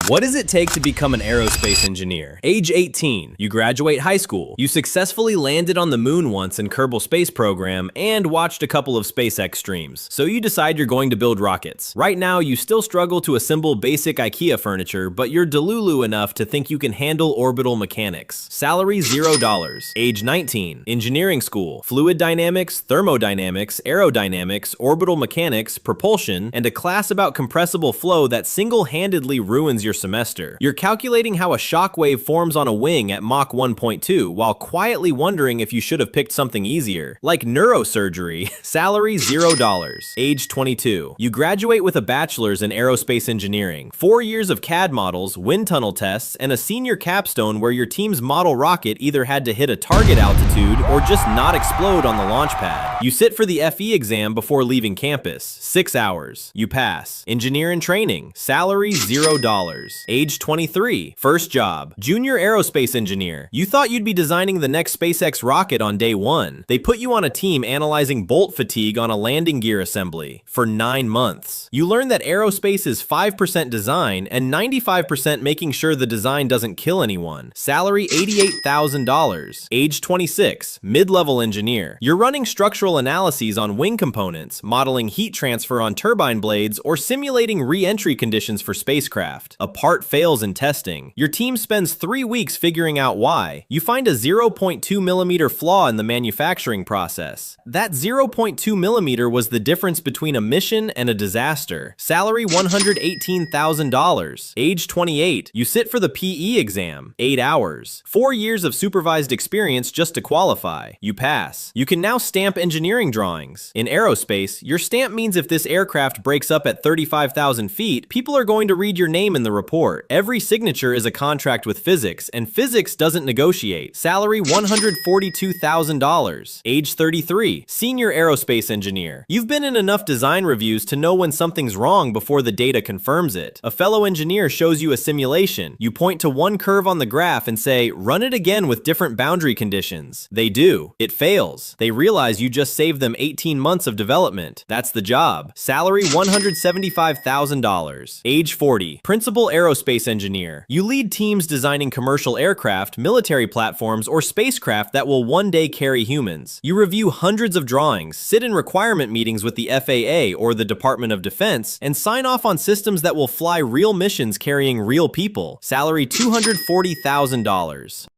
What does it take to become an aerospace engineer? Age 18, you graduate high school. You successfully landed on the moon once in Kerbal Space Program and watched a couple of SpaceX streams. So you decide you're going to build rockets. Right now, you still struggle to assemble basic IKEA furniture, but you're delulu enough to think you can handle orbital mechanics. Salary $0. Age 19, engineering school, fluid dynamics, thermodynamics, aerodynamics, orbital mechanics, propulsion, and a class about compressible flow that single-handedly ruins your semester. You're calculating how a shock wave forms on a wing at Mach 1.2 while quietly wondering if you should have picked something easier, like neurosurgery. Salary $0. Age 22. You graduate with a bachelor's in aerospace engineering, 4 years of CAD models, wind tunnel tests, and a senior capstone where your team's model rocket either had to hit a target altitude or just not explode on the launch pad. You sit for the FE exam before leaving campus, 6 hours. You pass. Engineer in training, salary $0. Age 23, first job, junior aerospace engineer. You thought you'd be designing the next SpaceX rocket on day 1. They put you on a team analyzing bolt fatigue on a landing gear assembly for 9 months. You learn that aerospace is 5% design and 95% making sure the design doesn't kill anyone. Salary $88,000. Age 26, mid-level engineer. You're running structural analyses on wing components, modeling heat transfer on turbine blades, or simulating re-entry conditions for spacecraft. A part fails in testing. Your team spends 3 weeks figuring out why. You find a 0.2 millimeter flaw in the manufacturing process. That 0.2 millimeter was the difference between a mission and a disaster. Salary $118,000. Age 28. You sit for the PE exam, 8 hours. 4 years of supervised experience just to qualify. You pass. You can now stamp engineering drawings. In aerospace, your stamp means if this aircraft breaks up at 35,000 feet, people are going to read your name in the report. Every signature is a contract with physics, and physics doesn't negotiate. Salary $142,000. Age 33, senior aerospace engineer. You've been in enough design reviews to know when something's wrong before the data confirms it. A fellow engineer shows you a simulation. You point to one curve on the graph and say, run it again with different boundary conditions. They do. It fails. They realize you just saved them 18 months of development. That's the job. Salary $175,000. Age 40, principal aerospace engineer. You lead teams designing commercial aircraft, military platforms, or spacecraft that will one day carry humans. You review hundreds of drawings, sit in requirement meetings with the FAA or the Department of Defense, and sign off on systems that will fly real missions carrying real people. Salary $240,000.